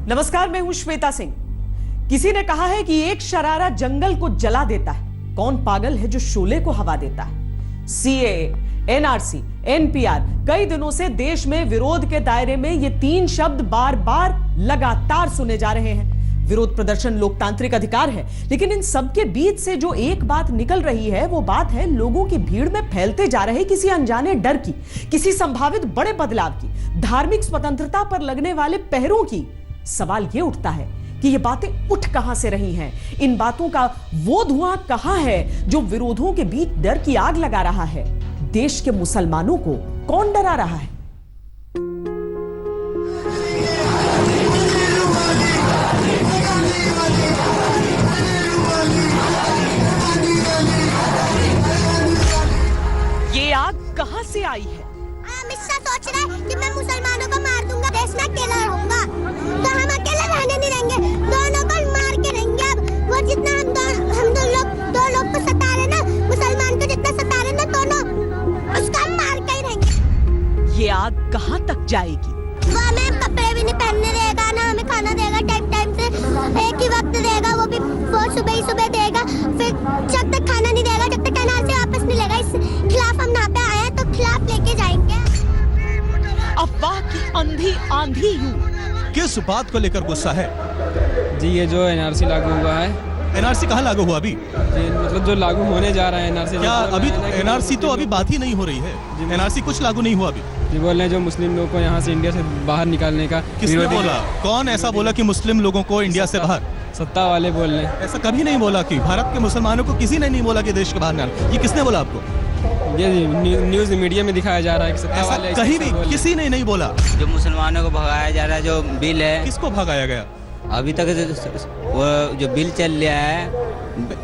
नमस्कार, मैं हूं श्वेता सिंह। किसी ने कहा है कि एक शरारा जंगल को जला देता है, कौन पागल है जो शोले को हवा देता है। सीएए, एनआरसी, एनपीआर, कई दिनों से देश में विरोध के दायरे में ये तीन शब्द बार बार लगातार सुने जा रहे हैं। विरोध प्रदर्शन लोकतांत्रिक अधिकार है, लेकिन इन सब के बीच से जो एक बात निकल रही है वो बात है लोगों की भीड़ में फैलते जा रहे किसी अनजाने डर की, किसी संभावित बड़े बदलाव की, धार्मिक स्वतंत्रता पर लगने वाले पहरों की। सवाल ये उठता है कि ये बातें उठ कहां से रही हैं? इन बातों का वो धुआं कहां है जो विरोधों के बीच डर की आग लगा रहा है? देश के मुसलमानों को कौन डरा रहा है? ये आग कहां से आई है? अमित शाह सोच रहा है कि मैं मुसलमानों को मार दूंगा, देश में अकेला रहूंगा, तो हम अकेले रहने नहीं देंगे, दोनों को मार के रहेंगे। अब वो जितना हम दो लोग को सता रहे ना, मुसलमान को जितना सता रहे ना दोनों, उसका हम मार के ही रहेंगे। ये आग कहां तक जाएगी? वो हमें कपड़े भी नहीं पहनने देगा, ना हमें खाना देगा टाइम से, एक ही वक्त देगा, वो भी वो सुबह ही सुबह देगा। फिर जब तक खाना नहीं देगा, जब तक एनआरसी वापस नहीं लेगा, इस खिलाफ हम यहाँ पे आए हैं तो खिलाफ लेके जाएंगे। अफवाह की अंधी आंधी यूं। किस बात को लेकर गुस्सा है? जी ये जो एनआरसी लागू हुआ है। एनआरसी कहाँ लागू हुआ अभी? मतलब जो लागू होने जा रहा है एनआरसी। क्या अभी एनआरसी तो अभी बात ही नहीं हो रही है। एनआरसी कुछ लागू नहीं हुआ अभी। जी बोल रहे हैं जो मुस्लिम लोगों को यहाँ से इंडिया से बाहर निकालने का। किसने बोला? कौन ऐसा बोला कि मुस्लिम लोगों को इंडिया से बाहर? सत्ता वाले बोल रहे हैं। ऐसा कभी नहीं बोला कि भारत के मुसलमानों को किसी ने नहीं बोला कि देश के बाहर निकाल। ये किसने बोला आपको? ये न्यूज मीडिया में दिखाया जा रहा है कि सत्ता वाले कहीं भी किसी ने नहीं बोला। जो मुसलमानों को भगाया जा रहा है, जो बिल है। किसको भगाया गया? अभी तक वो जो बिल चल रहा है।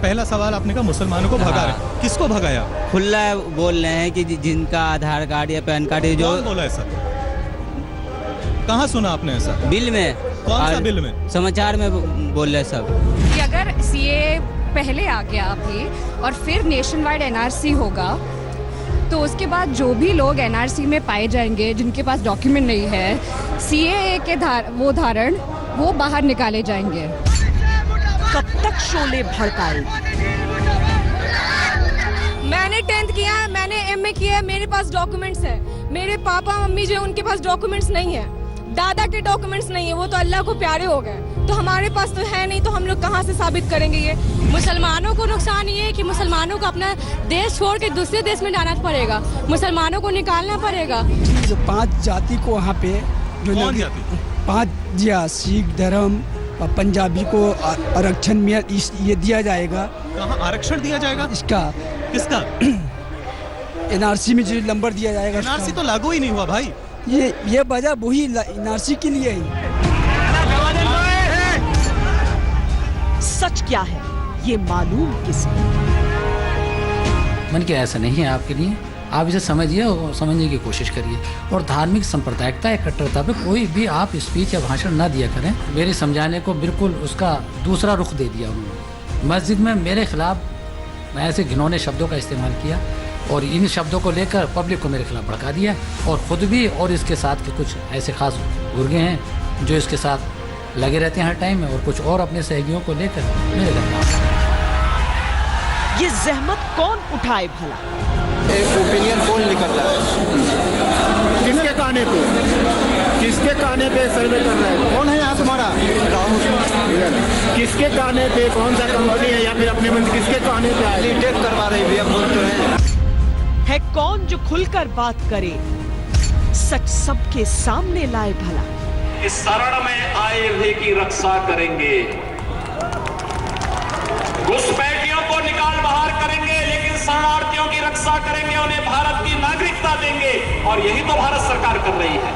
पहला सवाल आपने कहा मुसलमानों को भगा रहे, किसको भगाया? खुला बोल रहे हैं कि जिनका आधार कार्ड या पैन कार्ड जो। कौन बोला ऐसा? कहाँ सुना आपने ऐसा? बिल में। कौन सा बिल में? समाचार में बोल रहे सब कि अगर सीए पहले आ गया अभी और फिर नेशन वाइड एनआरसी होगा तो उसके बाद जो भी लोग एनआरसी में पाए जाएंगे जिनके पास डॉक्यूमेंट नहीं है, सीएए के धारण वो बाहर निकाले जाएंगे। कब तक शोले भड़काएगी? मैंने 10th किया है, मैंने एमए किया है, मेरे पास डॉक्यूमेंट्स है। मेरे पापा मम्मी जो उनके पास डॉक्यूमेंट्स नहीं है, दादा के डॉक्यूमेंट्स नहीं है, वो तो अल्लाह को प्यारे हो गए, तो हमारे पास तो है नहीं, तो हम लोग कहाँ से साबित करेंगे? ये मुसलमानों को नुकसान ये है कि मुसलमानों को अपना देश छोड़ के दूसरे देश में जाना पड़ेगा, मुसलमानों को निकालना पड़ेगा। जो 5 जाति को वहाँ पे जो 5 सिख धर्म और पंजाबी को आरक्षण में ये दिया जाएगा। कहाँ आरक्षण दिया जाएगा? इसका किसका? एनआरसी में जो नंबर दिया जाएगा। एनआरसी तो लागू ही नहीं हुआ भाई। ये वजह वही एनआरसी के लिए ही। सच क्या है ये मालूम किसे? मन के ऐसा नहीं है आपके लिए, आप इसे समझिए और समझने की कोशिश करिए। और धार्मिक सांप्रदायिकता या कट्टरता पे कोई भी आप स्पीच या भाषण ना दिया करें। मेरे समझाने को बिल्कुल उसका दूसरा रुख दे दिया उन्होंने। मस्जिद में मेरे खिलाफ ऐसे घिनौने शब्दों का इस्तेमाल किया और इन शब्दों को लेकर पब्लिक को मेरे खिलाफ भड़का दिया, और ख़ुद भी और इसके साथ के कुछ ऐसे खास गुर्गे हैं जो इसके साथ लगे रहते हैं हर टाइम में, और कुछ और अपने सहयोगियों को लेकर मेरे खिलाफ। ये जहमत कौन उठाए भला? एक ओपिनियन कौन निकल रहा है? किसके कहने पे? किसके कहने पे सर्वे कर रहा है? कौन है यहाँ तुम्हारा? राहुल। किसके कहने पे? कौन सा कंपनी है या फिर अपने मन किसके कहने पे आए? टेक करवा रही भैया, बोल तो है कौन जो खुलकर बात करे, सच सबके सामने लाए भला? इस शरण में आए हुए की रक्षा करेंगे, घुसपैठियों को निकाल बाहर करेंगे, लेकिन शरणार्थियों की रक्षा करेंगे, उन्हें भारत की नागरिकता देंगे, और यही तो भारत सरकार कर रही है।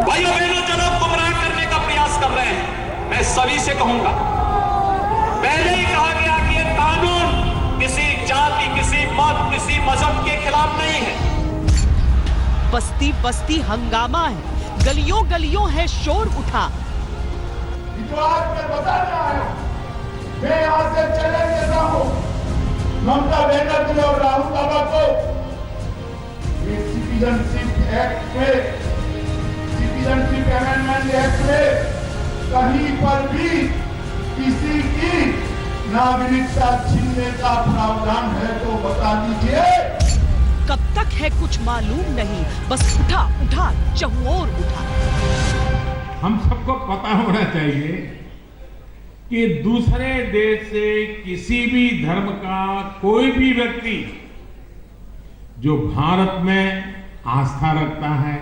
भाइयों बहनों, जो लोग गुमराह करने का प्रयास कर रहे हैं, मैं सभी से कहूंगा, पहले ही कहा गया कि यह कानून किसी जाति, किसी मत, किसी मजहब के खिलाफ नहीं है। बस्ती बस्ती हंगामा है, गलियों गलियों है शोर उठा। जो आज मैं बता रहा है, मैं यहाँ से चैलेंज देता हूँ ममता बनर्जी और राहुल बाबा को, ये सिटीजनशिप एक्ट पे, सिटीजनशिप अमेंडमेंट एक्ट कहीं पर भी किसी की नागरिकता छीनने का प्रावधान है तो बता दीजिए। कब तक है कुछ मालूम नहीं, बस उठा उठा चहुओर उठा। हम सबको पता होना चाहिए कि दूसरे देश से किसी भी धर्म का कोई भी व्यक्ति जो भारत में आस्था रखता है,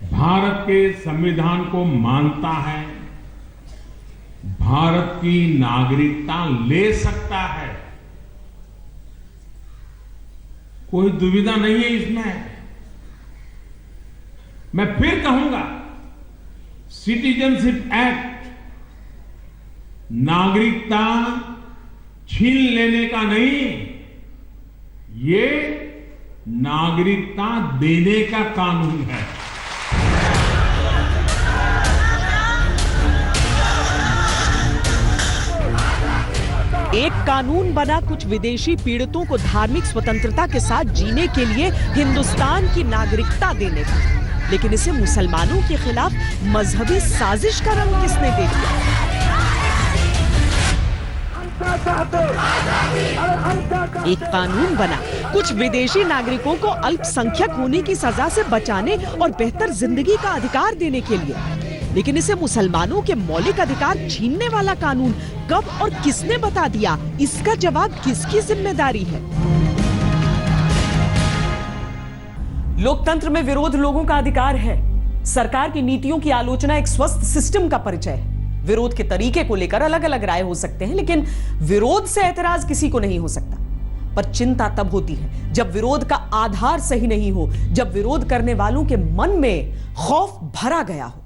भारत के संविधान को मानता है, भारत की नागरिकता ले सकता है। कोई दुविधा नहीं है इसमें। मैं फिर कहूंगा, सिटीजनशिप एक्ट नागरिकता छीन लेने का नहीं, ये नागरिकता देने का कानून है। एक कानून बना कुछ विदेशी पीड़ितों को धार्मिक स्वतंत्रता के साथ जीने के लिए हिंदुस्तान की नागरिकता देने का, लेकिन इसे मुसलमानों के खिलाफ मजहबी साजिश का रंग किसने दे दिया? एक कानून बना कुछ विदेशी नागरिकों को अल्पसंख्यक होने की सजा से बचाने और बेहतर जिंदगी का अधिकार देने के लिए, लेकिन इसे मुसलमानों के मौलिक अधिकार छीनने वाला कानून कब और किसने बता दिया? इसका जवाब किसकी जिम्मेदारी है? लोकतंत्र में विरोध लोगों का अधिकार है। सरकार की नीतियों की आलोचना एक स्वस्थ सिस्टम का परिचय है। विरोध के तरीके को लेकर अलग अलग राय हो सकते हैं, लेकिन विरोध से ऐतराज किसी को नहीं हो सकता। पर चिंता तब होती है जब विरोध का आधार सही नहीं हो, जब विरोध करने वालों के मन में खौफ भरा गया हो।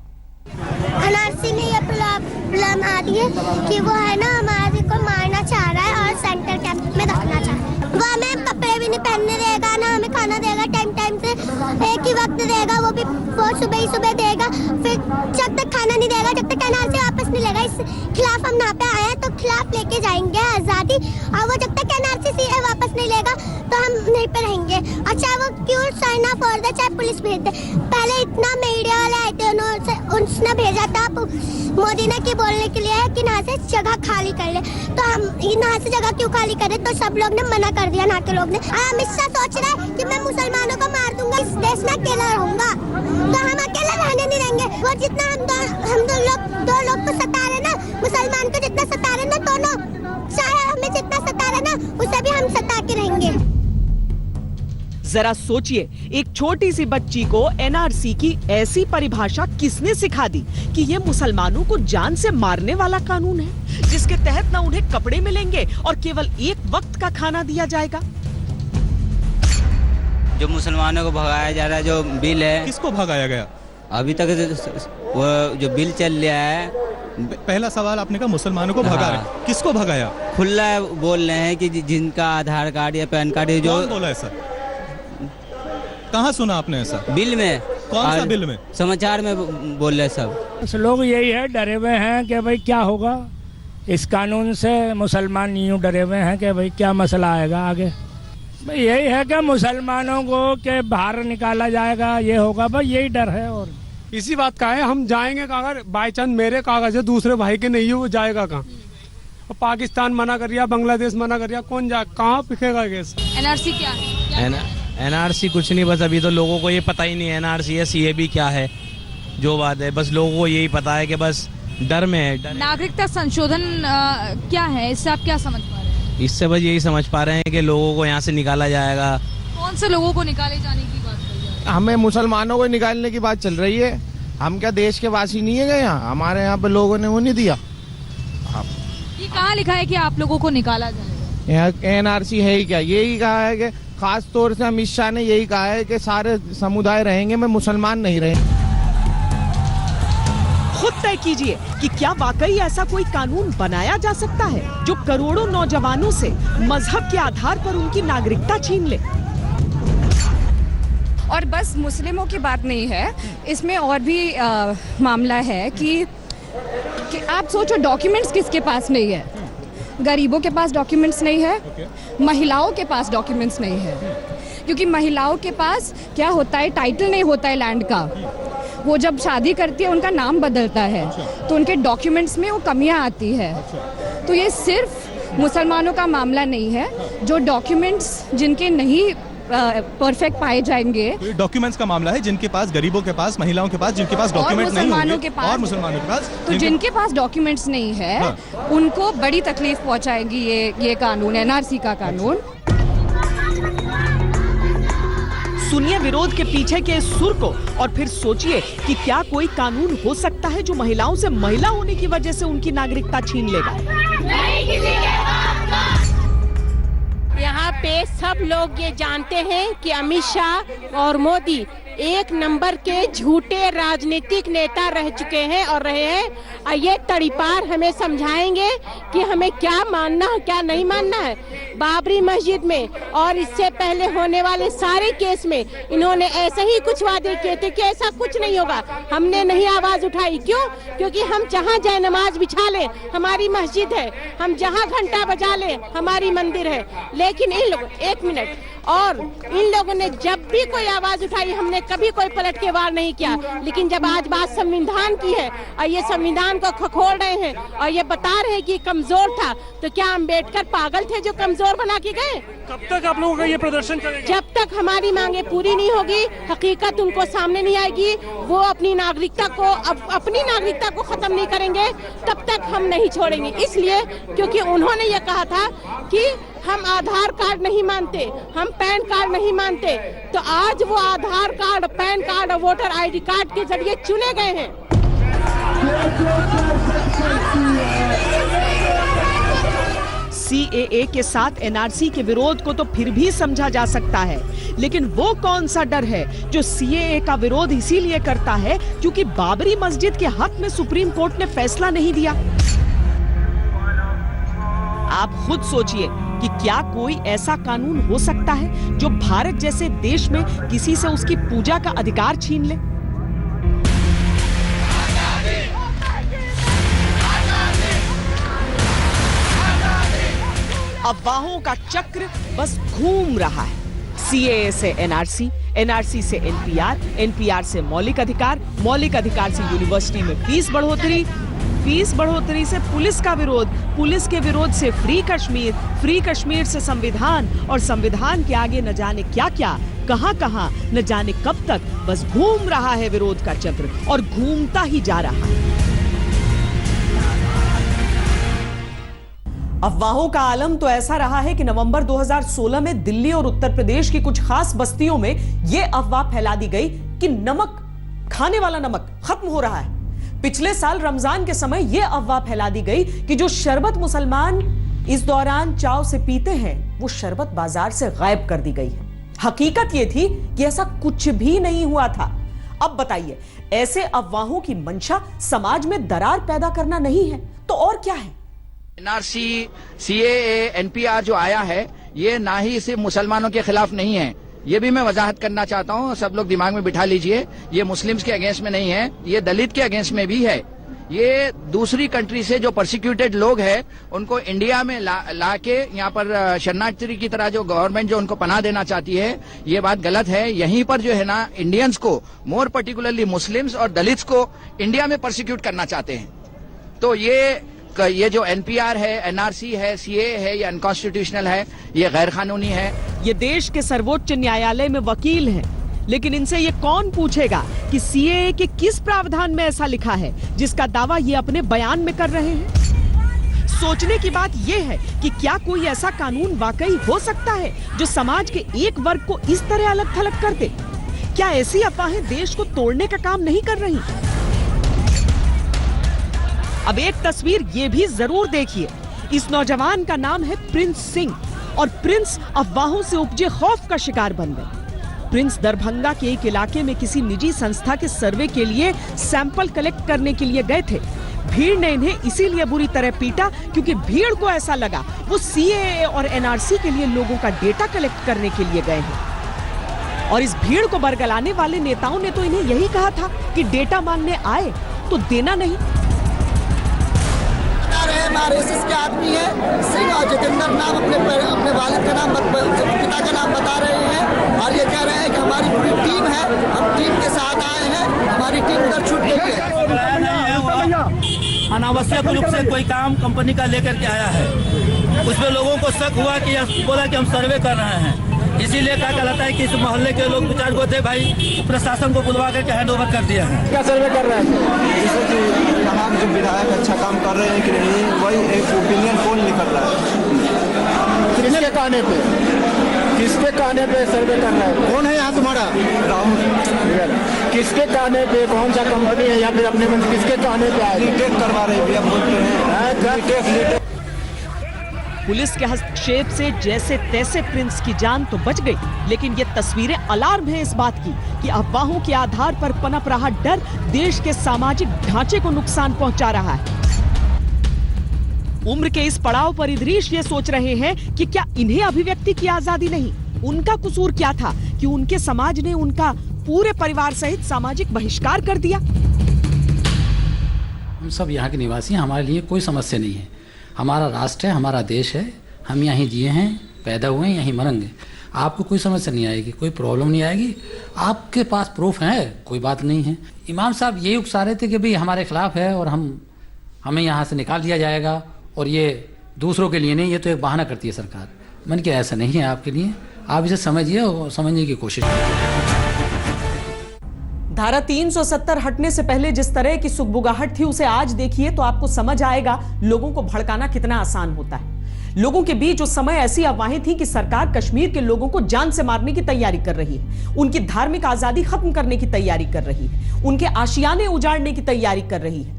एनआरसी ने ये प्रॉब्लम आ रही है कि वो है ना हमारे को मारना चाह रहा है और सेंटर कैंप में रखना चाह रहा है। वो हमें कपड़े भी नहीं पहनने देगा, ना हमें खाना देगा टाइम टाइम से, एक ही वक्त देगा, वो भी सुबह ही सुबह देगा। फिर जब तक खाना नहीं देगा, जब तक एनआरसी वापस नहीं लेगा। इस खिलाफ हम यहाँ पे आए हैं, तो खिलाफ लेके जाएंगे आजादी। और वो जब तक एनआरसी वापस नहीं लेगा तो हम नहीं पे रहेंगे। अच्छा, वो क्यों साइन अप कर दे, चाहे पुलिस भेज दे। पहले इतना मीडिया वाले आए थे, उसने भेजा था मोदी ने कि बोलने के लिए है कि यहाँ से जगह खाली कर ले, तो हम यहाँ से जगह क्यों खाली करें? तो सब लोग ने मना कर दिया, यहाँ के लोग ने। अमित शाह सोच रहा है कि मैं मुसलमानों को मार दूंगा, इस देश में अकेला रहूंगा, तो हम अकेले रहने नहीं रहेंगे। वो जितना हम दो लोग को सता रहे ना, मुसलमान को जितना सता रहे ना दोनों, चाहे हमें जितना सता रहे ना, उसे भी हम सता के रहेंगे। जरा सोचिए, एक छोटी सी बच्ची को एनआरसी की ऐसी परिभाषा किसने सिखा दी कि ये मुसलमानों को जान से मारने वाला कानून है, जिसके तहत ना उन्हें कपड़े मिलेंगे और केवल एक वक्त का खाना दिया जाएगा। जो मुसलमानों को भगाया जा रहा है, जो बिल है, किसको भगाया गया? अभी तक वो जो बिल चल रहा है। पहला सवाल आपने कहा मुसलमानों को भगा रहे, किसको भगाया? खुला बोल रहे हैं कि जिनका आधार कार्ड या पैन कार्ड, जो कौन बोला ऐसा? कहाँ सुना आपने ऐसा? बिल में। कौन सा बिल में? समाचार में बोल रहे सब लोग। यही है, डरे हुए हैं कि भाई क्या होगा इस कानून से। मुसलमान यूँ डरे हुए हैं कि भाई क्या मसला आएगा आगे। भाई यही है कि मुसलमानों को के बाहर निकाला जाएगा, ये होगा, भाई यही डर है। और इसी बात का है, हम जाएंगे अगर बाई चांस मेरे कागज है, दूसरे भाई के नहीं है, वो जाएगा कहाँ? पाकिस्तान मना कर दिया, बांग्लादेश मना कर दिया, कौन जाए, कहाँ पिकेगा केस? एनआरसी क्या है? एनआरसी कुछ नहीं, बस अभी तो लोगों को ये पता ही नहीं है एनआरसी है, सीएबी क्या है। जो बात है, बस लोगों को यही पता है कि बस डर में है। नागरिकता संशोधन क्या है, इससे आप क्या समझ पा रहे हैं? इससे बस यही समझ पा रहे हैं कि लोगों को यहाँ से निकाला जाएगा। कौन से लोगों को निकाले जाने की बात कर रहे हैं? हमें मुसलमानों को निकालने की बात चल रही है। हम क्या देश के वासी नहीं है क्या? यहाँ हमारे यहाँ पे लोगों ने वो नहीं दिया। ये कहाँ लिखा है कि आप लोगों को निकाला जाएगा? यहाँ एनआरसी है ही क्या? यही कहा है कि खास तौर से अमित शाह ने यही कहा है कि सारे समुदाय रहेंगे, मैं मुसलमान नहीं रहेंगे। खुद तय कीजिए कि क्या वाकई ऐसा कोई कानून बनाया जा सकता है जो करोड़ों नौजवानों से मजहब के आधार पर उनकी नागरिकता छीन ले। और बस मुस्लिमों की बात नहीं है, इसमें और भी मामला है कि आप सोचो डॉक्यूमेंट्स किसके पास नहीं है। गरीबों के पास डॉक्यूमेंट्स नहीं है, महिलाओं के पास डॉक्यूमेंट्स नहीं है, क्योंकि महिलाओं के पास क्या होता है, टाइटल नहीं होता है लैंड का। वो जब शादी करती है उनका नाम बदलता है, तो उनके डॉक्यूमेंट्स में वो कमियां आती है। तो ये सिर्फ मुसलमानों का मामला नहीं है, जो डॉक्यूमेंट्स जिनके नहीं परफेक्ट पाए जाएंगे। तो डॉक्यूमेंट्स का मामला है, जिनके पास, गरीबों के पास, महिलाओं के पास जिनके पास डॉक्यूमेंट नहीं होंगे, और मुसलमानों के पास, तो जिनके पास डॉक्यूमेंट्स नहीं है, हाँ। उनको बड़ी तकलीफ पहुंचाएगी ये कानून, एनआरसी का कानून। सुनिए विरोध के पीछे के इस सुर को और फिर सोचिए कि क्या कोई कानून हो सकता है जो महिलाओं से महिला होने की वजह से उनकी नागरिकता छीन लेगा। यहाँ पे सब लोग ये जानते हैं कि अमित शाह और मोदी एक नंबर के झूठे राजनीतिक नेता रह चुके हैं और रहे हैं, और ये तड़ीपार हमें समझाएंगे कि हमें क्या मानना है क्या नहीं मानना है। बाबरी मस्जिद में और इससे पहले होने वाले सारे केस में इन्होंने ऐसे ही कुछ वादे किए थे कि ऐसा कुछ नहीं होगा। हमने नहीं आवाज उठाई, क्यों? क्योंकि हम जहाँ जाए नमाज बिछा लें हमारी मस्जिद है, हम जहाँ घंटा बजा लें हमारी मंदिर है। लेकिन इन लोग, एक मिनट, और इन लोगों ने जब भी कोई आवाज उठाई हमने कभी कोई पलट के वार नहीं किया। लेकिन जब आज बात संविधान की है और ये संविधान को खखोल रहे हैं और ये बता रहे हैं कि कमजोर था, तो क्या अम्बेडकर पागल थे जो कमजोर बना के गए? कब तक आप लोगों का ये प्रदर्शन चलेगा? जब तक हमारी मांगे पूरी नहीं होगी, हकीकत उनको सामने नहीं आएगी, वो अपनी नागरिकता को खत्म नहीं करेंगे, तब तक हम नहीं छोड़ेंगे। इसलिए क्योंकि उन्होंने ये कहा था कि हम आधार कार्ड नहीं मानते, हम पैन कार्ड नहीं मानते, तो आज वो आधार कार्ड, पैन कार्ड और वोटर आईडी कार्ड के जरिए चुने गए हैं। सीएए के साथ एनआरसी के विरोध को तो फिर भी समझा जा सकता है, लेकिन वो कौन सा डर है जो सीएए का विरोध इसीलिए करता है क्योंकि बाबरी मस्जिद के हक में सुप्रीम कोर्ट ने फैसला नहीं दिया। आप खुद सोचिए कि क्या कोई ऐसा कानून हो सकता है जो भारत जैसे देश में किसी से उसकी पूजा का अधिकार छीन ले। अफवाहों का चक्र बस घूम रहा है। सीएए से एनआरसी, एनआरसी से एनपीआर, एनपीआर से मौलिक अधिकार, मौलिक अधिकार से यूनिवर्सिटी में फीस बढ़ोतरी, फीस बढ़ोतरी से पुलिस का विरोध, पुलिस के विरोध से फ्री कश्मीर, फ्री कश्मीर से संविधान, और संविधान के आगे न जाने क्या क्या, कहां कहां, न जाने कब तक बस घूम रहा है विरोध का चक्र, और घूमता ही जा रहा है। अफवाहों का आलम तो ऐसा रहा है कि नवंबर 2016 में दिल्ली और उत्तर प्रदेश की कुछ खास बस्तियों में यह अफवाह फैला दी गई कि नमक, खाने वाला नमक खत्म हो रहा है। पिछले साल रमजान के समय यह अफवाह फैला दी गई कि जो शरबत मुसलमान इस दौरान चाव से पीते हैं वो शरबत बाजार से गायब कर दी गई है। हकीकत यह थी कि ऐसा कुछ भी नहीं हुआ था। अब बताइए, ऐसे अफवाहों की मंशा समाज में दरार पैदा करना नहीं है तो और क्या है? एनआरसी, सीएए, एनपीआर जो आया है ये ना ही सिर्फ मुसलमानों के खिलाफ नहीं है, ये भी मैं वजाहत करना चाहता हूँ, सब लोग दिमाग में बिठा लीजिए, ये मुस्लिम्स के अगेंस्ट में नहीं है, ये दलित के अगेंस्ट में भी है। ये दूसरी कंट्री से जो परसिक्यूटेड लोग हैं उनको इंडिया में ला के यहाँ पर शरणार्थी की तरह जो गवर्नमेंट जो उनको पनाह देना चाहती है, ये बात गलत है। यहीं पर जो है ना इंडियंस को, मोर पर्टिकुलरली मुस्लिम्स और दलित्स को इंडिया में परसिक्यूट करना चाहते हैं। तो ये जो एनपीआर है, एनआरसी है, सीए है, ये अनकॉन्स्टिट्यूशनल है, ये गैर कानूनी है। ये देश के सर्वोच्च न्यायालय में वकील हैं, लेकिन इनसे ये कौन पूछेगा कि सीएए के किस प्रावधान में ऐसा लिखा है जिसका दावा ये अपने बयान में कर रहे हैं। सोचने की बात यह है कि क्या कोई ऐसा कानून वाकई हो सकता है जो समाज के एक वर्ग को इस तरह अलग थलग कर दे? क्या ऐसी अफवाहें देश को तोड़ने का काम नहीं कर रही? अब एक तस्वीर ये भी जरूर देखिए। इस नौजवान का नाम है प्रिंस सिंह, और प्रिंस अफवाहों से उपजे खौफ का शिकार बन गए। प्रिंस दरभंगा के एक इलाके में किसी निजी संस्था के सर्वे के लिए सैंपल कलेक्ट करने के लिए गए थे। भीड़ ने इन्हें इसीलिए बुरी तरह पीटा क्योंकि भीड़ को ऐसा लगा वो सीएए और एनआरसी के लिए लोगों का डेटा कलेक्ट करने के लिए गए हैं। और इस भीड़ को बरगलाने वाले नेताओं ने तो इन्हें यही कहा था कि डेटा मांगने आए तो देना नहीं। आरएसएस के आदमी है, सिंह और जितेंद्र नाम अपने वालिद का नाम, पिता का नाम बता रहे हैं, और ये कह रहे हैं कि हमारी पूरी टीम है, हम टीम के साथ आए हैं, हमारी टीम अनावश्यक रूप से कोई काम कंपनी का लेकर के आया है। उसमें लोगों को शक हुआ कि बोला कि हम सर्वे कर रहे हैं, इसीलिए क्या कहलाता है कि इस मोहल्ले के लोग 2-4 को थे भाई, प्रशासन को बुलवा करके हैंड ओवर कर दिया है। क्या सर्वे कर रहे हैं? जैसे कि यहाँ जो विधायक अच्छा काम कर रहे हैं कि नहीं, वही एक ओपिनियन पोल निकल रहा है। किसके कहने पे सर्वे कर रहा है? कौन है यहाँ तुम्हारा? राहुल। किसके कहने पे, कौन सा कंपनी है या फिर अपने मन से किसके कहने पे आए? टेक करवा रहे हैं, बोलते हैं। पुलिस के हस्तक्षेप से जैसे तैसे प्रिंस की जान तो बच गई, लेकिन ये तस्वीरें अलार्म है इस बात की कि अफवाहों के आधार पर पनप रहा डर देश के सामाजिक ढांचे को नुकसान पहुंचा रहा है। उम्र के इस पड़ाव पर इदरीश ये सोच रहे हैं कि क्या इन्हें अभिव्यक्ति की आजादी नहीं? उनका कसूर क्या था कि उनके समाज ने उनका पूरे परिवार सहित सामाजिक बहिष्कार कर दिया? हम सब यहाँ के निवासी हैं, हमारे लिए कोई समस्या नहीं है। हमारा राष्ट्र है, हमारा देश है, हम यहीं जिए हैं, पैदा हुए हैं, यहीं मरेंगे। आपको कोई समस्या नहीं आएगी, कोई प्रॉब्लम नहीं आएगी। आपके पास प्रूफ है, कोई बात नहीं है। इमाम साहब यही उकसा रहे थे कि भाई हमारे खिलाफ है और हमें यहाँ से निकाल दिया जाएगा, और ये दूसरों के लिए नहीं, ये तो एक बहाना करती है सरकार। मैंने कहा ऐसा नहीं है आपके लिए, आप इसे समझिए और समझने की कोशिश कीजिए। धारा 370 हटने से पहले जिस तरह की सुगबुगाहट थी, उसे आज देखिए तो आपको समझ आएगा लोगों को भड़काना कितना आसान होता है। लोगों के बीच उस समय ऐसी अफवाहें थी कि सरकार कश्मीर के लोगों को जान से मारने की तैयारी कर रही है, उनकी धार्मिक आजादी खत्म करने की तैयारी कर रही है, उनके आशियाने उजाड़ने की तैयारी कर रही है।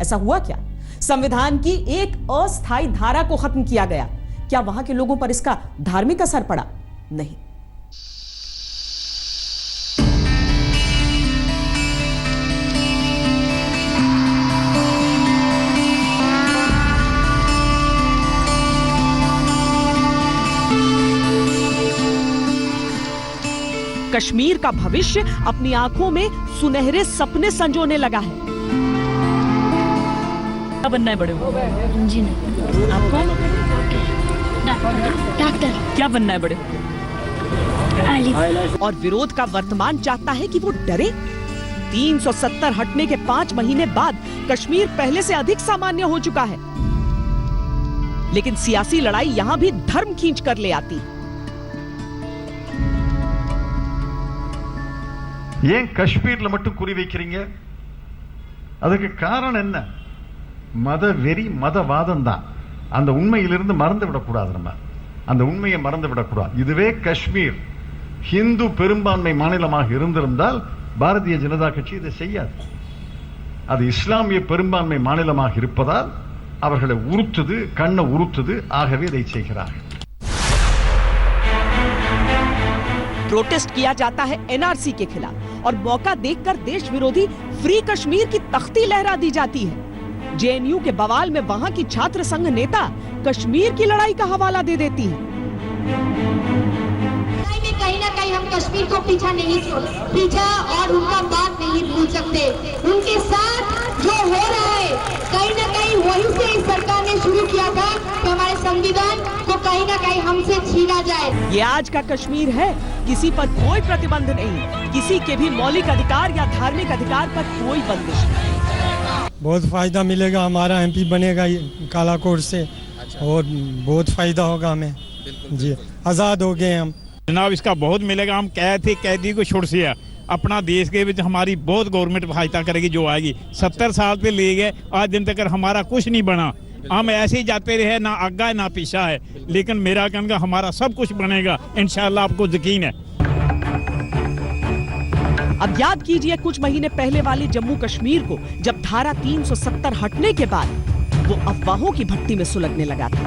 ऐसा हुआ क्या? संविधान की एक अस्थायी धारा को खत्म किया गया। क्या वहां के लोगों पर इसका धार्मिक असर पड़ा? नहीं। कश्मीर का भविष्य अपनी आंखों में सुनहरे सपने संजोने लगा है। क्या बनना है बड़े हो? इंजीनियर। आपको? डॉक्टर। क्या बनना है बड़े हो? और विरोध का वर्तमान चाहता है कि वो डरे। 370 हटने के 5 महीने बाद कश्मीर पहले से अधिक सामान्य हो चुका है, लेकिन सियासी लड़ाई यहां भी धर्म खींच कर ले आती है। ஏன் காஷ்மீர்ல மட்டும் குறி வைக்கிறீங்க? அதுக்கு காரணம் என்ன? மத வெறி, மதவாதம் தான். அந்த உண்மையிலிருந்து மறந்து விடக்கூடாது. நம்ம அந்த உண்மையை மறந்து விடக்கூடாது. இதுவே காஷ்மீர் ஹிந்து பெரும்பான்மை மாநிலமாக இருந்திருந்தால் பாரதிய ஜனதா கட்சி இதை செய்யாது. அது இஸ்லாமிய பெரும்பான்மை மாநிலமாக இருப்பதால் அவர்களை உறுத்துது, கண்ணை உறுத்துது. ஆகவே இதை செய்கிறார்கள். प्रोटेस्ट किया जाता है एनआरसी के खिलाफ और मौका देखकर देश विरोधी फ्री कश्मीर की तख्ती लहरा दी जाती है। जेएनयू के बवाल में वहां की छात्र संघ नेता कश्मीर की लड़ाई का हवाला दे देती है। कहीं ना कहीं हम कश्मीर को पीछा और उनका बात नहीं भूल सकते। उनके साथ जो हो रहा है कहीं ना कहीं वही से इस सरकार ने शुरू किया था कि हमारे संविधान को कहीं ना कहीं हमसे छीना जाए। ये आज का कश्मीर है, किसी पर कोई प्रतिबंध नहीं, किसी के भी मौलिक अधिकार या धार्मिक अधिकार पर कोई बंदिश नहीं। बहुत फायदा मिलेगा, हमारा एमपी बनेगा कालाकोट से। और बहुत फायदा होगा हमें जी, आज़ाद हो गए हम। जनाब इसका बहुत मिलेगा। हम कैदी को छोड़ से अपना देश के विच हमारी बहुत गवर्नमेंट सहायता करेगी जो आएगी। 70 साल पे ले गए, आज दिन तक हमारा कुछ नहीं बना। हम ऐसे ही जाते रहे, ना आगा है ना पीछा है, लेकिन मेरा कहना हमारा सब कुछ बनेगा इंशाल्लाह, आपको यकीन है। अब याद कीजिए कुछ महीने पहले वाले जम्मू कश्मीर को, जब धारा 370 हटने के बाद वो अफवाहों की भट्टी में सुलगने लगा था।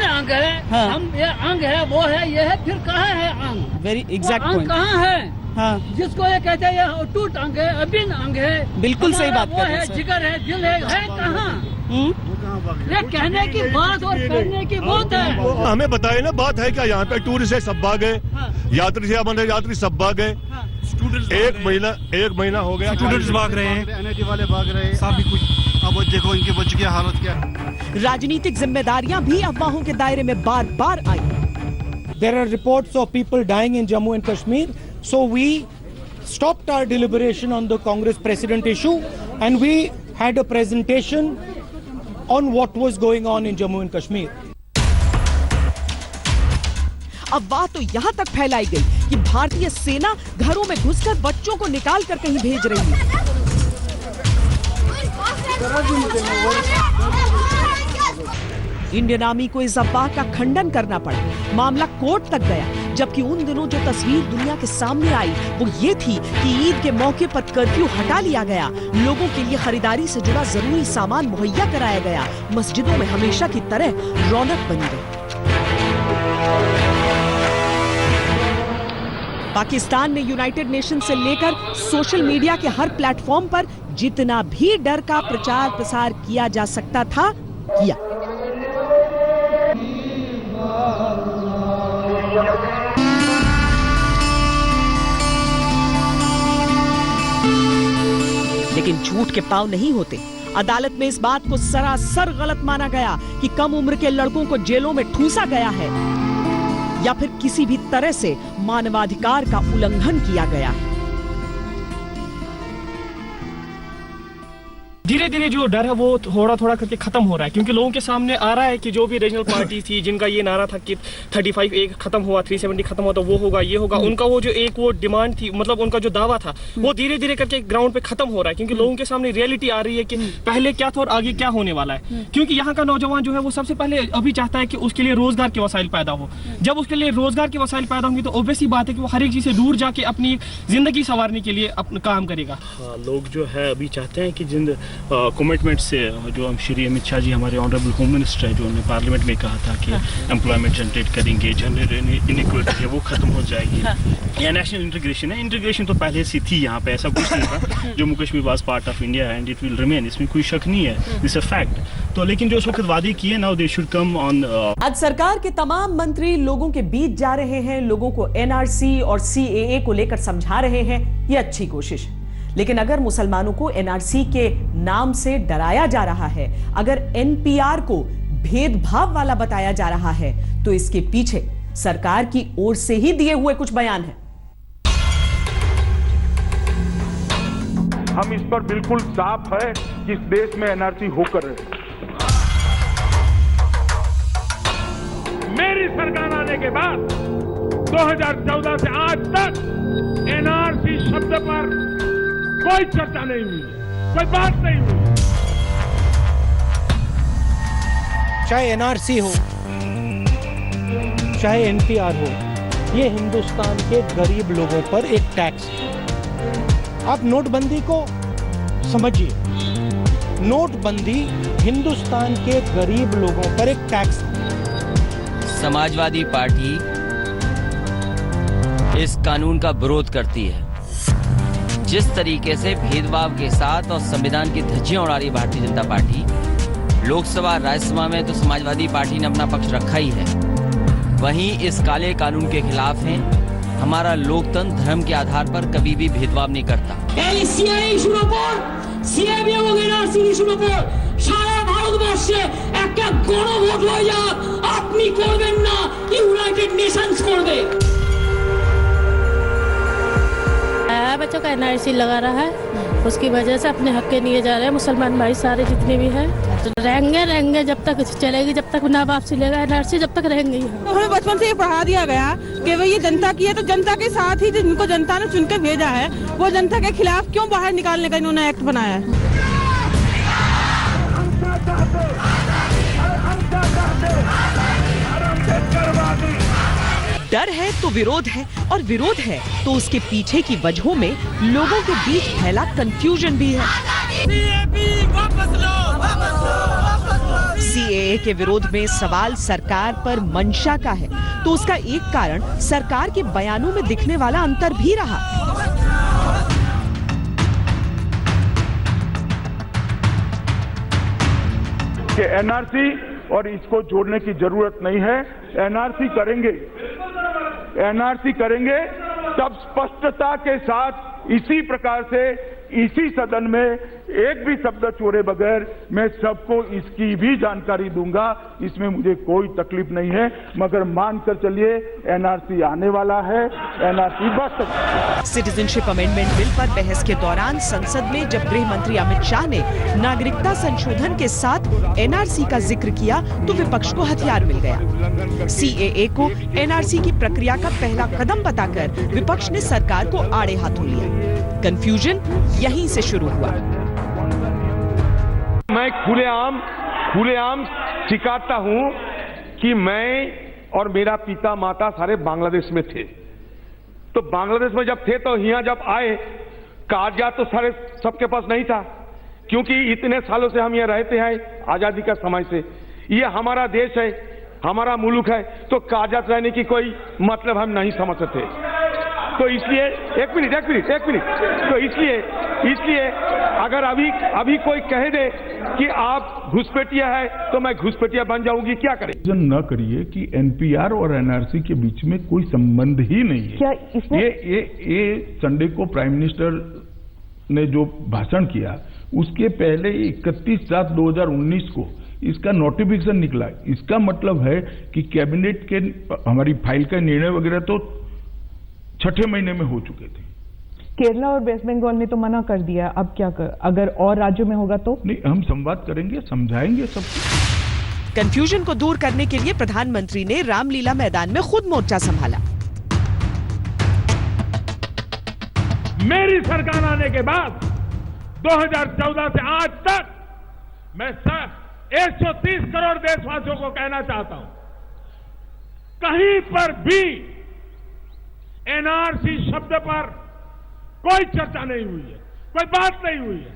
अंग है, हाँ। हम ये अंग है, वो है, ये है, फिर कहाँ है अंग? Very exact point. कहाँ है? हाँ। जिसको ये कहते हैं ये टूट अंग है, अभिन्न अंग है, बिल्कुल सही बात कर रहे हैं। जिगर है, दिल है कहाँ? ये कहने की बात और करने की बात है। हमें बताए ना, बात है क्या? यहाँ पे टूरिस्ट है सब भाग गए, यात्री से हमारे यात्री सब भाग गए। एक महीना हो गया, स्टूडेंट्स भाग रहे हैं, एनआईटी वाले भाग रहे हैं, सब कुछ। अब देखो इनके बच्चे की हालत क्या है। राजनीतिक जिम्मेदारियां भी अफवाहों के दायरे में बार बार आई। There are reports of people dying in Jammu and Kashmir, so we stopped our deliberation on the Congress president issue, and we had a presentation on what was going on in Jammu and Kashmir. अब बात तो यहाँ तक फैलाई गई कि भारतीय सेना घरों में घुसकर बच्चों को निकाल कर कहीं भेज रही है। इंडियन आर्मी को इस अफवाह का खंडन करना पड़ा। मामला कोर्ट तक गया, जबकि उन दिनों जो तस्वीर दुनिया के सामने आई वो ये थी कि ईद के मौके पर कर्फ्यू हटा लिया गया, लोगों के लिए खरीदारी से जुड़ा जरूरी सामान मुहैया कराया गया, मस्जिदों में हमेशा की तरह रौनक बनी रही। पाकिस्तान ने यूनाइटेड नेशन से लेकर सोशल मीडिया के हर प्लेटफॉर्म पर जितना भी डर का प्रचार प्रसार किया जा सकता था किया। लेकिन झूठ के पांव नहीं होते। अदालत में इस बात को सरासर गलत माना गया कि कम उम्र के लड़कों को जेलों में ठूंसा गया है या फिर किसी भी तरह से मानवाधिकार का उल्लंघन किया गया है। धीरे धीरे जो डर है वो थोड़ा थोड़ा करके खत्म हो रहा है, क्योंकि लोगों के सामने आ रहा है कि जो भी रीजनल पार्टी थी जिनका ये नारा था कि 35 एक खत्म हुआ, 370 खत्म हुआ तो वो होगा ये होगा, उनका वो जो एक वो डिमांड थी, मतलब उनका जो दावा था वो धीरे धीरे करके ग्राउंड पे खत्म हो रहा है, क्योंकि लोगों के सामने रियलिटी आ रही है कि पहले क्या था और आगे क्या होने वाला है। क्योंकि यहाँ का नौजवान जो है वो सबसे पहले अभी चाहता है कि उसके लिए रोजगार के वसाइल पैदा हो। जब उसके लिए रोजगार के वसाइल पैदा होंगे तो ऑब्वियस ही बात है कि वो हर एक चीज से दूर जाके अपनी जिंदगी संवारने के लिए अपना काम करेगा। लोग जो है अभी चाहते हैं कि जिन कमिटमेंट से जो हम श्री अमित शाह जी हमारे ऑनरेबल होम मिनिस्टर है, जो उन्होंने पार्लियामेंट में कहा था कि एम्प्लॉयमेंट जनरेट करेंगे, जेंडर इनइक्वालिटी है वो खत्म हो जाएगी, या नेशनल इंटीग्रेशन है, इंटीग्रेशन तो पहले से थी, यहाँ पे ऐसा कुछ नहीं था। Jammu Kashmir was part of India and it will remain, इसमें कोई शक नहीं है, दिस अ फैक्ट। तो लेकिन जो इस वक्त वादे किए now they should come on. आज सरकार के तमाम मंत्री लोगों के बीच जा रहे हैं, लोगों को एनआरसी और सीएए को लेकर समझा रहे हैं, ये अच्छी कोशिश है। लेकिन अगर मुसलमानों को एनआरसी के नाम से डराया जा रहा है, अगर एनपीआर को भेदभाव वाला बताया जा रहा है, तो इसके पीछे सरकार की ओर से ही दिए हुए कुछ बयान हैं। हम इस पर बिल्कुल साफ है कि इस देश में एनआरसी होकर रहे। मेरी सरकार आने के बाद 2014 से आज तक एनआरसी शब्द पर कोई चर्चा नहीं हुई, कोई बात नहीं हुई। चाहे एनआरसी हो चाहे एनपीआर हो, ये हिंदुस्तान के गरीब लोगों पर एक टैक्स है। आप नोटबंदी को समझिए, नोटबंदी हिंदुस्तान के गरीब लोगों पर एक टैक्स है। समाजवादी पार्टी इस कानून का विरोध करती है। जिस तरीके से भेदभाव के साथ और संविधान की धज्जियां उड़ा रही भारतीय जनता पार्टी, लोकसभा राज्यसभा में तो समाजवादी पार्टी ने अपना पक्ष रखा ही है, वहीं इस काले कानून के खिलाफ हैं। हमारा लोकतंत्र धर्म के आधार पर कभी भी भेदभाव नहीं करता। সারা ভারতবর্ষে একটা গণভোট হয়ে যাক, আপনি করবেন না, ইউনাইটেড নেশনস করবে। बच्चों का एनआरसी लगा रहा है, उसकी वजह से अपने हक के लिए जा रहे हैं मुसलमान भाई सारे जितने भी हैं। तो रहेंगे जब तक चलेगी, जब तक ना वापसी लेगा एनआरसी, जब तक रहेंगे ही। तो हमें बचपन से ये पढ़ा दिया गया कि भाई ये जनता की है, तो जनता के साथ ही जिनको जनता ने चुन के भेजा है, वो जनता के खिलाफ क्यों बाहर निकालने का इन्होंने एक्ट बनाया है। डर है तो विरोध है, और विरोध है तो उसके पीछे की वजहों में लोगों के बीच फैला कंफ्यूजन भी है। सीएए के विरोध में सवाल सरकार पर मंशा का है, तो उसका एक कारण सरकार के बयानों में दिखने वाला अंतर भी रहा। कि एनआरसी और इसको जोड़ने की जरूरत नहीं है। एनआरसी करेंगे तब स्पष्टता के साथ इसी प्रकार से इसी सदन में एक भी शब्द छोड़े बगैर मैं सबको इसकी भी जानकारी दूंगा। इसमें मुझे कोई तकलीफ नहीं है, मगर मानकर चलिए एनआरसी आने वाला है, एनआरसी बढ़ सकता है। सिटीजनशिप अमेंडमेंट बिल पर बहस के दौरान संसद में जब गृह मंत्री अमित शाह ने नागरिकता संशोधन के साथ एनआरसी का जिक्र किया तो विपक्ष को हथियार मिल गया। सीएए को एनआरसी की प्रक्रिया का पहला कदम बताकर विपक्ष ने सरकार को आड़े हाथों लिया। कंफ्यूजन यहीं से शुरू हुआ। मैं खुलेआम स्वीकारता हूं कि मैं और मेरा पिता माता सारे बांग्लादेश में थे। तो बांग्लादेश में जब थे तो यहाँ जब आए कागजात तो सारे सबके पास नहीं था, क्योंकि इतने सालों से हम यहाँ रहते हैं आजादी का समय से। ये हमारा देश है, हमारा मुल्क है, तो कागजात रहने की कोई मतलब हम नहीं समझते थे। तो इसलिए एक मिनट तो इसलिए अगर अभी कोई कह दे कि आप घुसपैठिया है तो मैं घुसपैठिया बन जाऊंगी, क्या करें? न करिए कि एनपीआर और एनआरसी के बीच में कोई संबंध ही नहीं है। क्या इसमें ये संडे को प्राइम मिनिस्टर ने जो भाषण किया उसके पहले 31/7/2019 को इसका नोटिफिकेशन निकला। इसका मतलब है कि कैबिनेट के हमारी फाइल का निर्णय वगैरह तो 6ठे महीने में हो चुके थे। केरला और वेस्ट बंगाल ने तो मना कर दिया, अब क्या अगर और राज्यों में होगा तो? नहीं, हम संवाद करेंगे, समझाएंगे सबको। कंफ्यूजन को दूर करने के लिए प्रधानमंत्री ने रामलीला मैदान में खुद मोर्चा संभाला। मेरी सरकार आने के बाद 2014 से आज तक मैं 130 करोड़ देशवासियों को कहना चाहता हूं, कहीं पर भी एनआरसी शब्द पर कोई चर्चा नहीं हुई है, कोई बात नहीं हुई है।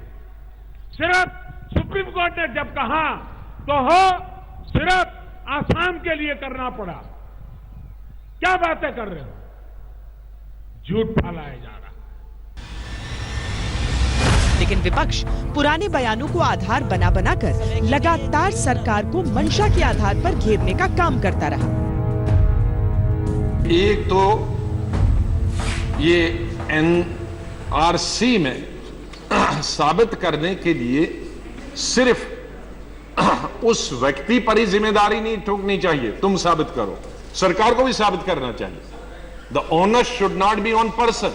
सिर्फ सुप्रीम कोर्ट ने जब कहा तो सिर्फ आसाम के लिए करना पड़ा। क्या बातें कर रहे हो? झूठ फैलाया जा रहा। लेकिन विपक्ष पुराने बयानों को आधार बना बनाकर लगातार सरकार को मंशा के आधार पर घेरने का काम करता रहा। एक तो ये एनआरसी में साबित करने के लिए सिर्फ उस व्यक्ति पर ही जिम्मेदारी नहीं ठोकनी चाहिए, तुम साबित करो, सरकार को भी साबित करना चाहिए। The onus should not be on person,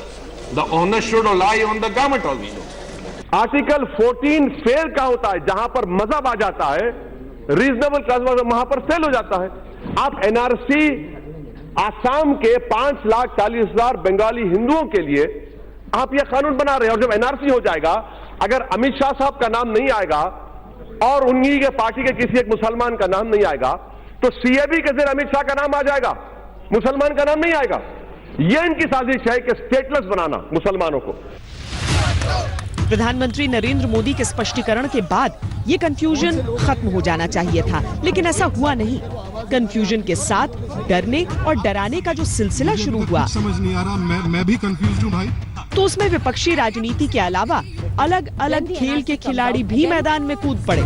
the onus should lie on the government also. Article 14 fail का होता है, जहां पर मजहब आ जाता है, रीजनेबल क्लास वहां पर फेल हो जाता है। आप एनआरसी आसाम के 5,40,000 बंगाली हिंदुओं के लिए आप यह कानून बना रहे हैं, और जब एनआरसी हो जाएगा, अगर अमित शाह साहब का नाम नहीं आएगा और उन्हीं के पार्टी के किसी एक मुसलमान का नाम नहीं आएगा, तो सीएबी के जरिए अमित शाह का नाम आ जाएगा, मुसलमान का नाम नहीं आएगा। यह इनकी साजिश है कि स्टेटलेस बनाना मुसलमानों को। प्रधानमंत्री नरेंद्र मोदी के स्पष्टीकरण के बाद ये कंफ्यूजन खत्म हो जाना चाहिए था, लेकिन ऐसा हुआ नहीं। कंफ्यूजन के साथ डरने और डराने का जो सिलसिला शुरू हुआ, समझ नहीं आ रहा, मैं भी कंफ्यूज हूँ भाई। तो उसमें विपक्षी राजनीति के अलावा अलग अलग खेल के खिलाड़ी भी मैदान में कूद पड़े।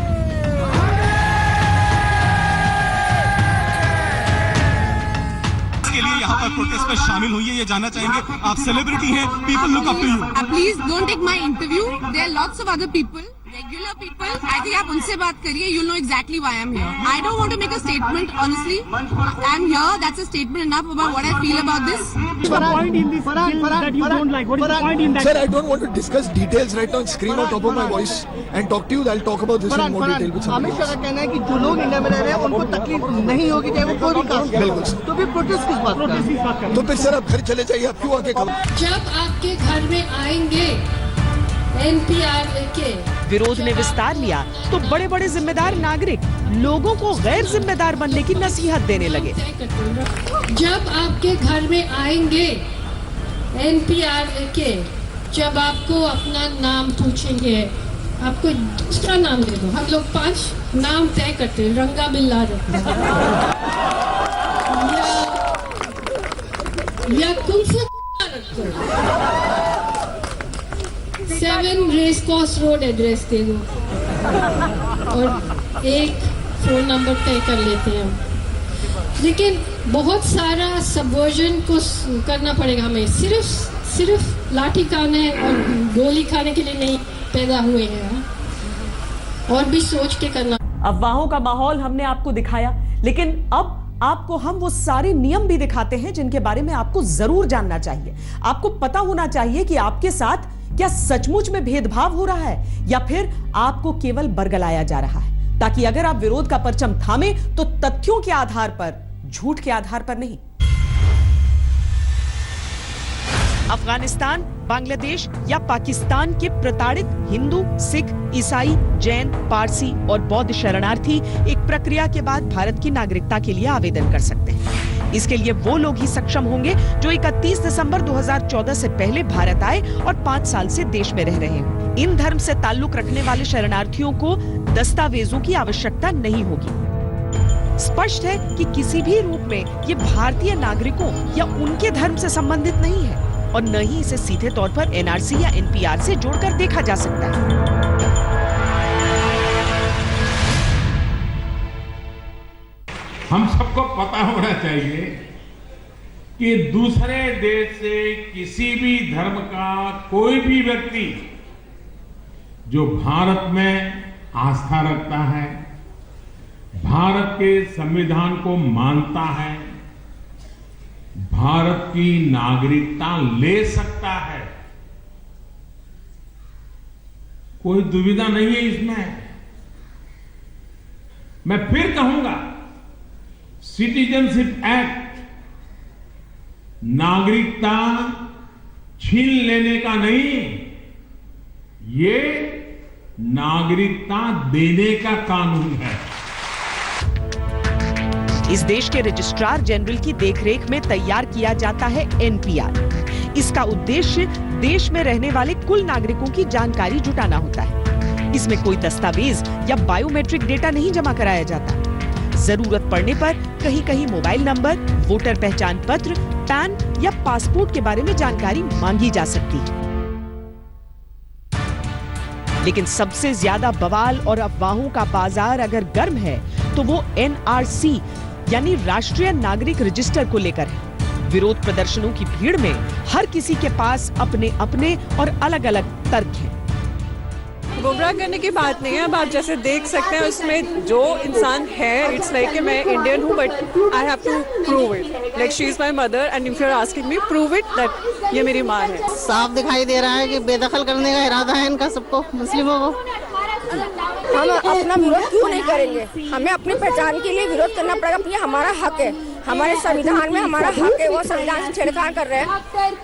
के लिए यहाँ पर प्रोटेस्ट में शामिल हुई है, ये जानना चाहेंगे, आप सेलिब्रिटी हैं, people look up to you. Please don't take my interview, there are lots of other people, regular people. I think आप उनसे बात करिए, you know exactly why I am here. I don't want to make a statement, honestly I am here, that's a statement enough about what I feel about this. point in this bill that you don't like? What is the point in that? Sir, I don't want to discuss details right now, scream on top of my voice and talk to you. I'll talk about this in more detail with somebody else. Amit Shah का कहना है कि जो लोग India में रह रहे हैं उनको तकलीफ नहीं होगी, चाहे वो कोई भी कास्ट हो। बिल्कुल सर। तो फिर प्रोटेस्ट किस बात का? तो फिर सर आप घर चले जाइए, आप क्यों आके खबर? जब आपके घर में आएंगे एनपीआर के विरोध ने विस्तार लिया तो बड़े बड़े जिम्मेदार नागरिक लोगों को गैर जिम्मेदार बनने की नसीहत देने लगे। जब आपके घर में आएंगे एनपीआर के, जब आपको अपना नाम पूछेंगे, आपको दूसरा नाम दे दो, हम लोग 5 नाम तय करते हैं, रंगा बिल्ला या कुंफू रखते हैं, 7 रेस कोर्स रोड एड्रेस दे दो और एक फोन नंबर तय कर लेते हैं हम। लेकिन बहुत सारा सबवर्जन को करना पड़ेगा हमें, सिर्फ सिर्फ लाठी खाने और गोली खाने के लिए नहीं पैदा हुए हैं, और भी सोच के करना। अफवाहों का माहौल हमने आपको दिखाया, लेकिन अब आपको हम वो सारे नियम भी दिखाते हैं जिनके बारे में आपको जरूर जानना चाहिए। आपको पता होना चाहिए कि आपके साथ क्या सचमुच में भेदभाव हो रहा है या फिर आपको केवल बरगलाया जा रहा है, ताकि अगर आप विरोध का परचम थामे तो तथ्यों के आधार पर, झूठ के आधार पर नहीं। अफगानिस्तान, बांग्लादेश या पाकिस्तान के प्रताड़ित हिंदू, सिख, ईसाई, जैन, पारसी और बौद्ध शरणार्थी एक प्रक्रिया के बाद भारत की नागरिकता के लिए आवेदन कर सकते हैं। इसके लिए वो लोग ही सक्षम होंगे जो 31 दिसंबर 2014 से पहले भारत आए और 5 साल से देश में रह रहे हैं। इन धर्म से ताल्लुक रखने वाले शरणार्थियों को दस्तावेजों की आवश्यकता नहीं होगी। स्पष्ट है कि किसी भी रूप में ये भारतीय नागरिकों या उनके धर्म से संबंधित नहीं है और न ही इसे सीधे तौर पर एनआरसी या एनपीआर से जोड़कर देखा जा सकता है। हम सबको पता होना चाहिए कि दूसरे देश से किसी भी धर्म का कोई भी व्यक्ति जो भारत में आस्था रखता है, भारत के संविधान को मानता है, भारत की नागरिकता ले सकता है। कोई दुविधा नहीं है इसमें। मैं फिर कहूंगा, सिटीजनशिप एक्ट नागरिकता छीन लेने का नहीं, ये नागरिकता देने का कानून है। इस देश के रजिस्ट्रार जनरल की देखरेख में तैयार किया जाता है एनपीआर। इसका उद्देश्य देश में रहने वाले कुल नागरिकों की जानकारी जुटाना होता है। इसमें कोई दस्तावेज या बायोमेट्रिक डेटा नहीं जमा कराया जाता। जरूरत पड़ने पर कहीं कहीं मोबाइल नंबर, वोटर पहचान पत्र, पैन या पासपोर्ट के बारे में जानकारी मांगी जा सकती है। लेकिन सबसे ज्यादा बवाल और अफवाहों का बाजार अगर गर्म है तो वो एनआरसी यानी राष्ट्रीय नागरिक रजिस्टर को लेकर है। विरोध प्रदर्शनों की भीड़ में हर किसी के पास अपने अपने और अलग अलग तर्क हैं। गुमराह करने की बात नहीं है। अब आप जैसे देख सकते हैं उसमें जो इंसान है, इट्स लाइक कि मैं इंडियन हूँ but I have to prove it, like she is my mother and if you are asking me prove it that ये मेरी माँ है। साफ दिखाई दे रहा है कि बेदखल करने का इरादा है इनका सबको, मुस्लिमों को। हम अपना विरोध क्यों नहीं करेंगे? हमें अपनी पहचान के लिए विरोध करना पड़ेगा। ये हमारा हक है, हमारे संविधान में हमारा हक है। वो संविधान से छेड़छाड़ कर रहे हैं।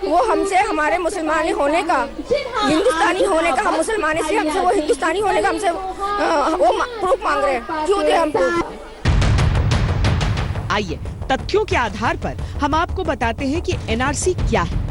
वो हमसे हमारे मुसलमानी होने का, हिंदुस्तानी होने का, हम मुसलमानी से हमसे वो हिंदुस्तानी होने का हमसे वो प्रूफ मांग रहे हैं। क्यों दे हम प्रूफ? आइए तथ्यों के आधार पर हम आपको बताते हैं कि एनआरसी क्या है।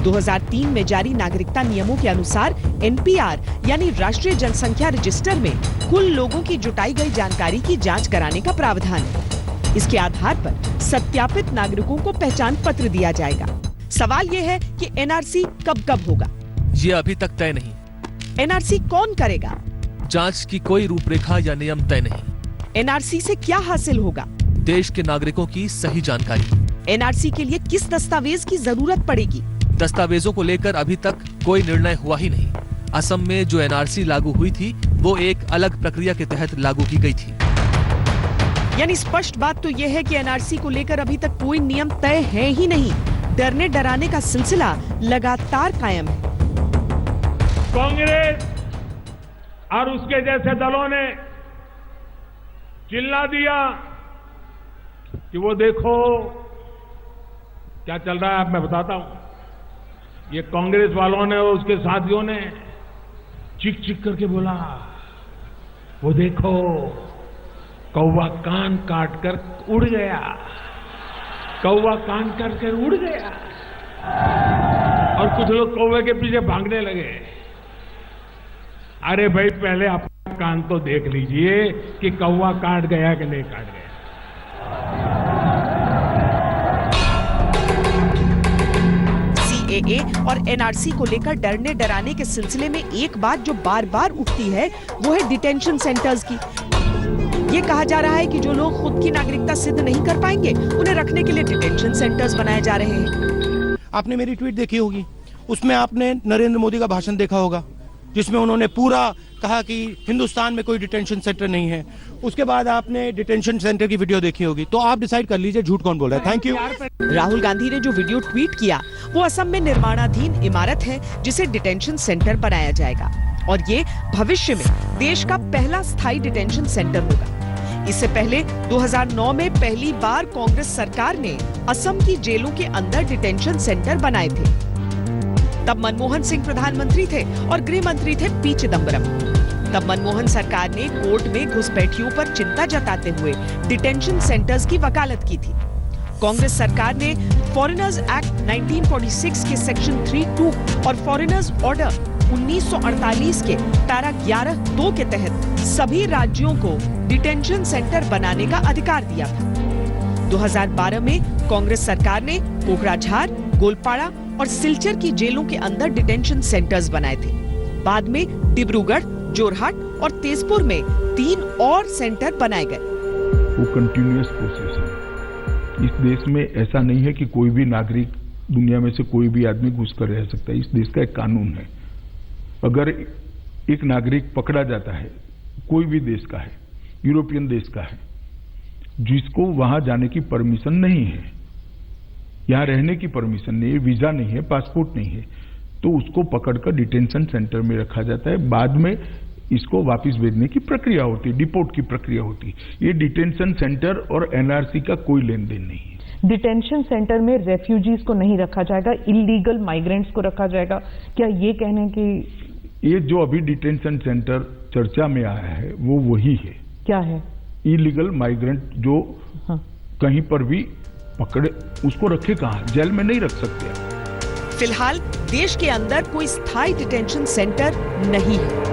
2003 में जारी नागरिकता नियमों के अनुसार एनपीआर यानी राष्ट्रीय जनसंख्या रजिस्टर में कुल लोगों की जुटाई गई जानकारी की जांच कराने का प्रावधान है। इसके आधार पर सत्यापित नागरिकों को पहचान पत्र दिया जाएगा। सवाल ये है कि एनआरसी कब होगा? ये अभी तक तय नहीं। एनआरसी कौन करेगा? जांच की कोई रूपरेखा या नियम तय नहीं। एनआरसी से क्या हासिल होगा? देश के नागरिकों की सही जानकारी। एनआरसी के लिए किस दस्तावेज की जरूरत पड़ेगी? दस्तावेजों को लेकर अभी तक कोई निर्णय हुआ ही नहीं। असम में जो एनआरसी लागू हुई थी वो एक अलग प्रक्रिया के तहत लागू की गई थी। यानी स्पष्ट बात तो यह है कि एनआरसी को लेकर अभी तक कोई नियम तय है ही नहीं। डरने डराने का सिलसिला लगातार कायम है। कांग्रेस और उसके जैसे दलों ने चिल्ला दिया कि वो देखो क्या चल रहा है। अब मैं बताता हूं, ये कांग्रेस वालों ने और उसके साथियों ने चिक चिक करके बोला, वो देखो कौवा कान काट कर उड़ गया, कौवा कान काट कर उड़ गया। और कुछ लोग कौवे के पीछे भागने लगे। अरे भाई पहले अपना कान तो देख लीजिए कि कौवा काट गया कि नहीं काट गया। सीएए और एनआरसी को लेकर डरने डराने के सिलसिले में एक बात जो बार बार उठती है वो है डिटेंशन सेंटर्स की। ये कहा जा रहा है कि जो लोग खुद की नागरिकता सिद्ध नहीं कर पाएंगे उन्हें रखने के लिए डिटेंशन सेंटर्स बनाए जा रहे हैं। आपने मेरी ट्वीट देखी होगी, उसमें आपने नरेंद्र मोदी का भाषण देखा होगा, जिसमें उन्होंने पूरा कहा कि हिंदुस्तान में कोई डिटेंशन सेंटर नहीं है। उसके बाद आपने डिटेंशन सेंटर की वीडियो देखी होगी, तो आप डिसाइड कर लीजिए झूठ कौन बोल रहा है। Thank you. राहुल गांधी ने जो वीडियो ट्वीट किया वो असम में निर्माणाधीन इमारत है जिसे डिटेंशन सेंटर बनाया जाएगा और ये भविष्य में देश का पहला स्थायी डिटेंशन सेंटर होगा। इससे पहले 2009 में पहली बार कांग्रेस सरकार ने असम की जेलों के अंदर डिटेंशन सेंटर बनाए थे। तब मनमोहन सिंह प्रधानमंत्री थे और गृह मंत्री थे पी चिदम्बरम। तब मनमोहन सरकार ने कोर्ट में घुसपैठियों पर चिंता जताते हुए डिटेंशन सेंटर्स की वकालत की थी। कांग्रेस सरकार ने फॉरेनर्स एक्ट 1946 के सेक्शन 3(2) और फॉरेनर्स ऑर्डर 1948 के पैरा 11(2) के तहत सभी राज्यों को डिटेंशन सेंटर बनाने का अधिकार दिया था। 2012 में कांग्रेस सरकार ने कोकराझार, गोलपाड़ा और सिलचर की जेलों के अंदर डिटेंशन सेंटर्स बनाए थे। बाद में डिब्रूगढ़, जोरहाट और तेजपुर में 3 और सेंटर बनाए गए। वो कंटिन्यूअस प्रोसेस है। इस देश में ऐसा नहीं है कि कोई भी नागरिक, दुनिया में से कोई भी आदमी घुस कर रह सकता है। इस देश का एक कानून है। अगर एक नागरिक पकड़ा जाता है, कोई भी देश का है, यूरोपियन देश का है, जिसको वहां जाने की परमिशन नहीं है, यहाँ रहने की परमिशन नहीं है, वीजा नहीं है, पासपोर्ट नहीं है, तो उसको पकड़कर डिटेंशन सेंटर में रखा जाता है। बाद में इसको वापस भेजने की प्रक्रिया होती है, डिपोर्ट की प्रक्रिया होती है। ये डिटेंशन सेंटर और एनआरसी का कोई लेन देन नहीं है। डिटेंशन सेंटर में रेफ्यूजीज को नहीं रखा जाएगा, इलीगल माइग्रेंट्स को रखा जाएगा। क्या ये कहने की ये जो अभी डिटेंशन सेंटर चर्चा में आया है वो वही है। क्या है? इलीगल माइग्रेंट जो कहीं पर भी पकड़े, उसको रखे कहाँ? जेल में नहीं रख सकते। फिलहाल देश के अंदर कोई स्थायी डिटेंशन सेंटर नहीं है।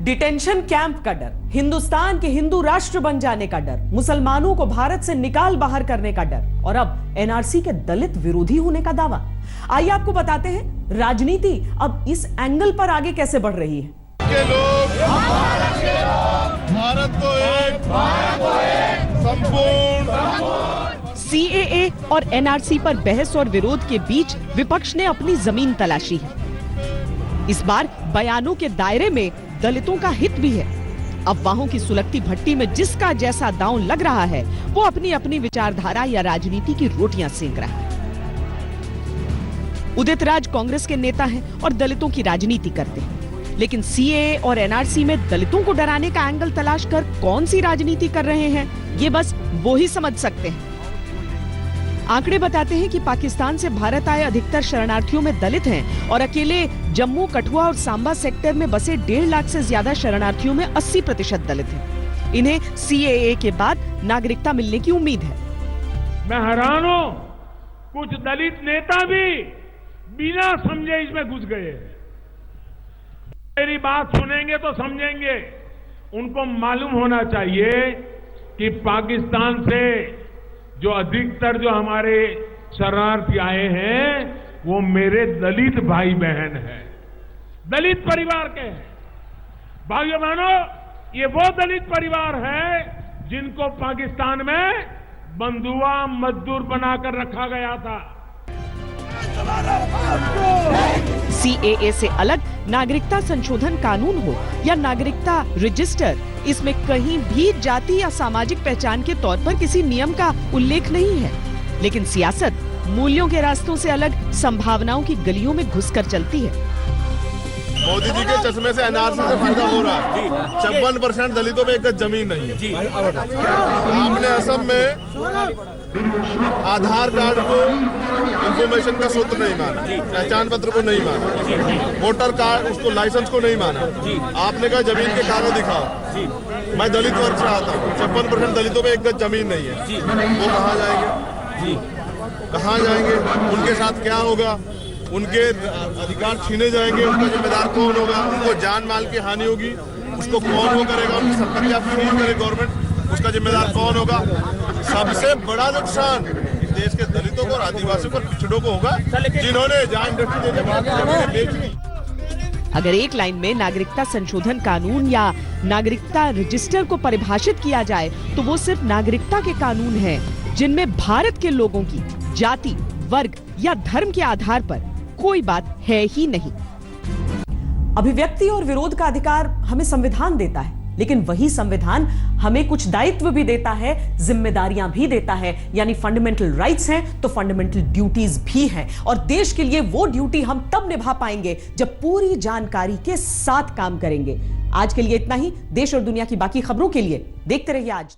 डिटेंशन कैंप का डर, हिंदुस्तान के हिंदू राष्ट्र बन जाने का डर, मुसलमानों को भारत से निकाल बाहर करने का डर और अब एनआरसी के दलित विरोधी होने का दावा। आइए आपको बताते हैं राजनीति अब इस एंगल पर आगे कैसे बढ़ रही है। के लोग भारत को एक संपूर्ण। सीएए और एनआरसी पर बहस और विरोध के बीच विपक्ष ने अपनी जमीन तलाशी है। इस बार बयानों के दायरे में दलितों का हित भी है। अफवाहों की सुलगती भट्टी में जिसका जैसा दांव लग रहा है वो अपनी अपनी विचारधारा या राजनीति की रोटियां सेंक रहा है। उदित राज कांग्रेस के नेता हैं और दलितों की राजनीति करते हैं, लेकिन सीएए और एनआरसी में दलितों को डराने का एंगल तलाश कर कौन सी राजनीति कर रहे हैं ये बस वो ही समझ सकते हैं। आंकड़े बताते हैं कि पाकिस्तान से भारत आए अधिकतर शरणार्थियों में दलित हैं और अकेले जम्मू, कठुआ और सांबा सेक्टर में बसे 1.5 लाख से ज्यादा शरणार्थियों में 80% दलित हैं। इन्हें सीएए के बाद नागरिकता मिलने की उम्मीद है। मैं हैरान हूं, कुछ दलित नेता भी बिना समझे इसमें घुस गए। मेरी बात सुनेंगे तो समझेंगे। उनको मालूम होना चाहिए कि पाकिस्तान से जो अधिकतर जो हमारे शरणार्थी आए हैं वो मेरे दलित भाई बहन हैं, दलित परिवार के हैं। भाइयों बहनों, ये वो दलित परिवार है जिनको पाकिस्तान में बंधुआ मजदूर बनाकर रखा गया था। सीएए से अलग नागरिकता संशोधन कानून हो या नागरिकता रजिस्टर, इसमें कहीं भी जाति या सामाजिक पहचान के तौर पर किसी नियम का उल्लेख नहीं है। लेकिन सियासत मूल्यों के रास्तों से अलग संभावनाओं की गलियों में घुसकर चलती है। मोदी जी के चश्मे से एनआरसी से फायदा हो रहा है। 56% दलितों में एक जमीन नहीं है। आपने असम में आधार कार्ड को इंफॉर्मेशन का सूत्र नहीं माना, पहचान पत्र को नहीं माना, वोटर कार्ड उसको लाइसेंस को नहीं माना। आपने कहा जमीन के कागज दिखाओ। मैं दलित वर्ग से आता हूँ, 56% दलितों में एक गज जमीन नहीं है। वो कहाँ जाएंगे? कहाँ जाएंगे? उनके साथ क्या होगा? उनके अधिकार छीने जाएंगे। उनका जिम्मेदार कौन होगा? उनको जान माल की हानि होगी, उसको कौन वो करेगा? उनकी संपत्तियां फ्रीज करे गवर्नमेंट, उसका जिम्मेदार कौन होगा? सबसे बड़ा नुकसान इस देश के दलितों को और आदिवासियों को, पिछड़ों को होगा, जिन्होंने जहां इंडस्ट्री देने बाद जमीनें बेच दी। अगर एक लाइन में नागरिकता संशोधन कानून या नागरिकता रजिस्टर को परिभाषित किया जाए तो वो सिर्फ नागरिकता के कानून है, जिनमें भारत के लोगों की जाति, वर्ग या धर्म के आधार पर कोई बात है ही नहीं। अभिव्यक्ति और विरोध का अधिकार हमें संविधान देता है, लेकिन वही संविधान हमें कुछ दायित्व भी देता है, जिम्मेदारियां भी देता है। यानी फंडामेंटल राइट्स हैं तो फंडामेंटल ड्यूटीज भी हैं, और देश के लिए वो ड्यूटी हम तब निभा पाएंगे जब पूरी जानकारी के साथ काम करेंगे। आज के लिए इतना ही। देश और दुनिया की बाकी खबरों के लिए देखते रहिए आज।